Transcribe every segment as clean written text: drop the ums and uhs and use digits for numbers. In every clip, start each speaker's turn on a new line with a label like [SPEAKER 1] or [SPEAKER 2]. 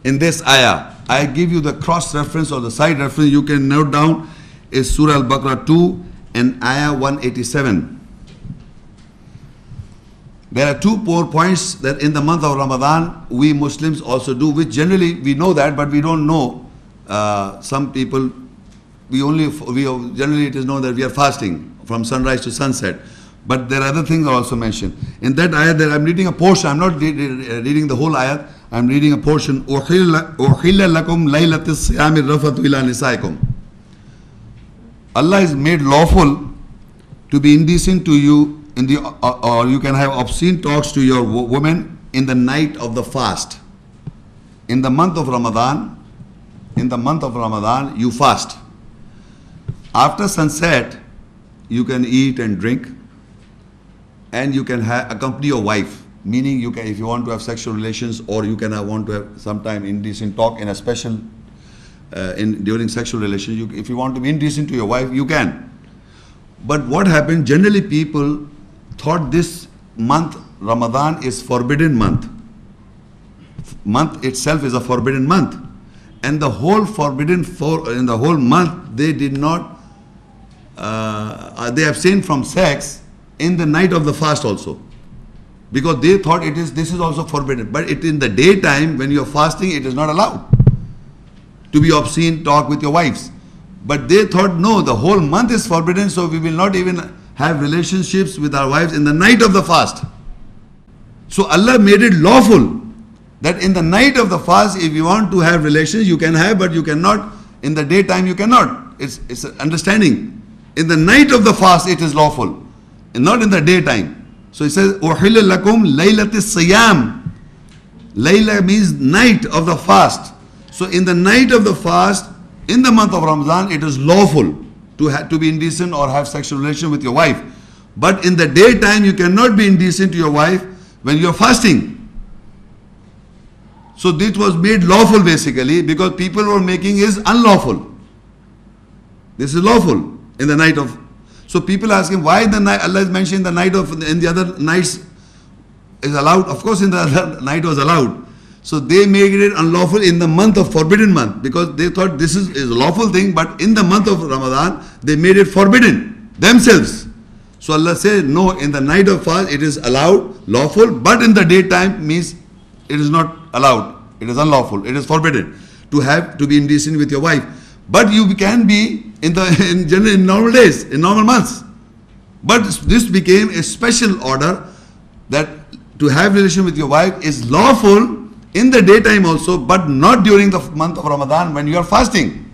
[SPEAKER 1] in this ayah. I give you the cross reference or the side reference. You can note down is Surah Baqara 2 and ayah 187. There are two more points that in the month of Ramadan we Muslims also do, which generally we know that, but we don't know. Some people, generally it is known that we are fasting from sunrise to sunset. But there are other things also mentioned. In that ayat that I'm reading a portion, I'm not reading the whole ayat, I'm reading a portion. Ohilla lakum laylata assiyamiarrafathu ila nisa-ikum. Allah is made lawful to be indecent to you in the or you can have obscene talks to your women in the night of the fast. In the month of Ramadan, you fast. After sunset, you can eat and drink, and you can accompany your wife. Meaning, you can, if you want to have sexual relations, or you can want to have sometime indecent talk in a special during sexual relations. If you want to be indecent to your wife, you can. But what happened? Generally, people thought this month Ramadan is forbidden month. Month itself is a forbidden month, and the whole in the whole month they did not. They abstained from sex in the night of the fast also, because they thought this is also forbidden. But in the daytime when you are fasting, it is not allowed to be obscene talk with your wives. But they thought, no, the whole month is forbidden, so we will not even have relationships with our wives in the night of the fast. So Allah made it lawful that in the night of the fast, if you want to have relations, you can have, but you cannot in the daytime. You cannot. It's an understanding. In the night of the fast, it is lawful, and not in the daytime. So he says, Ohilla lakum laylata siyam. Layla means night of the fast. So in the night of the fast, in the month of Ramadan, it is lawful to be indecent or have sexual relation with your wife. But in the daytime, you cannot be indecent to your wife when you are fasting. So this was made lawful basically, because people were making is unlawful. This is lawful in the night of. So people ask him, why the night Allah is mentioning the night of, in the other nights is allowed? Of course in the other night was allowed. So they made it unlawful in the month of forbidden month, because they thought this is a lawful thing, but in the month of Ramadan they made it forbidden themselves. So Allah says, no, in the night of fast it is allowed, lawful, but in the daytime means it is not allowed. It is unlawful. It is forbidden to be indecent with your wife. But you can be in normal days, in normal months. But this became a special order that to have relation with your wife is lawful in the daytime also, but not during the month of Ramadan when you are fasting.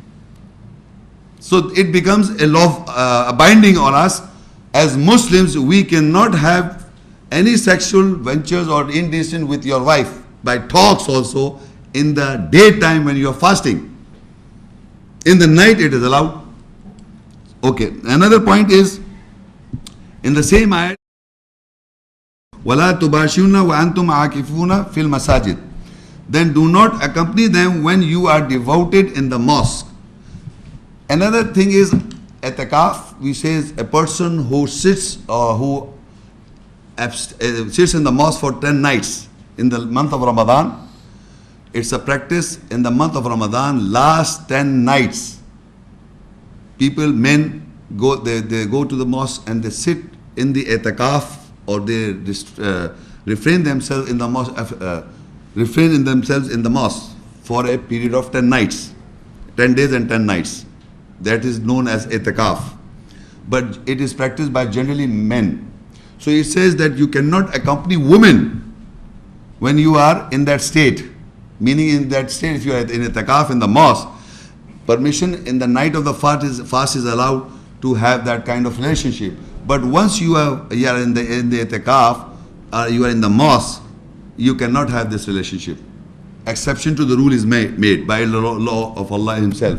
[SPEAKER 1] So it becomes a law, a binding on us as Muslims. We cannot have any sexual ventures or indecent with your wife by talks also in the daytime when you are fasting. In the night it is allowed. Okay, another point is in the same ayat, وَلَا تُبَاشِرُونَ وَأَنْتُمْ عَاكِفُونَ فِي الْمَسَاجِدِ. Then do not accompany them when you are devoted in the mosque. Another thing is itikaf. We say a person who sits or sits in the mosque for 10 nights in the month of Ramadan. It's a practice in the month of Ramadan, last 10 nights. Men they go to the mosque and they sit in the itikaf, or they refrain themselves in the mosque for a period of 10 nights, 10 days and 10 nights. That is known as itikaf. But it is practiced by generally men. So it says that you cannot accompany women when you are in that state. Meaning in that state, if you are in itikaf in the mosque, permission in the night of the fast is allowed to have that kind of relationship. But once you are in the itikaf, you are in the mosque, you cannot have this relationship. Exception to the rule is made by the law of Allah Himself.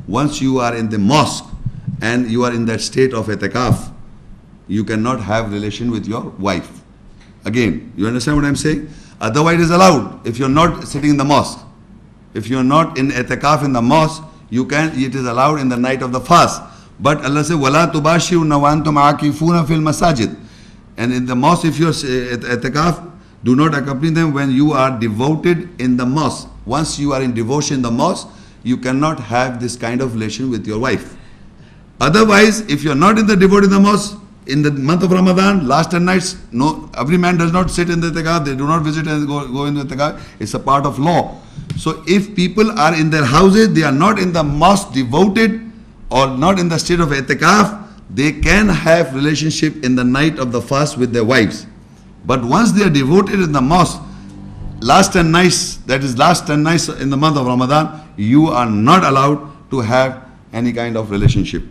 [SPEAKER 1] Once you are in the mosque and you are in that state of itikaf, you cannot have relation with your wife. Again, you understand what I'm saying? Otherwise it is allowed if you're not sitting in the mosque. If you're not in itikaf in the mosque, it is allowed in the night of the fast. But Allah says, وَلَا تُبَاشِرُونَ وَأَنْتُمْ عَاكِفُونَ فِي الْمَسَاجِدِ. And in the mosque, if you're itikaf, do not accompany them when you are devoted in the mosque. once you are in devotion in the mosque, you cannot have this kind of relation with your wife. Otherwise, if you are not in the devoted in the mosque, in the month of Ramadan, last 10 nights, no, every man does not sit in the itikaf, they do not visit and go in the itikaf. It's a part of law. So if people are in their houses, they are not in the mosque devoted or not in the state of itikaf, they can have relationship in the night of the fast with their wives. But once they are devoted in the mosque, last 10 nights, that is last 10 nights in the month of Ramadan, you are not allowed to have any kind of relationship.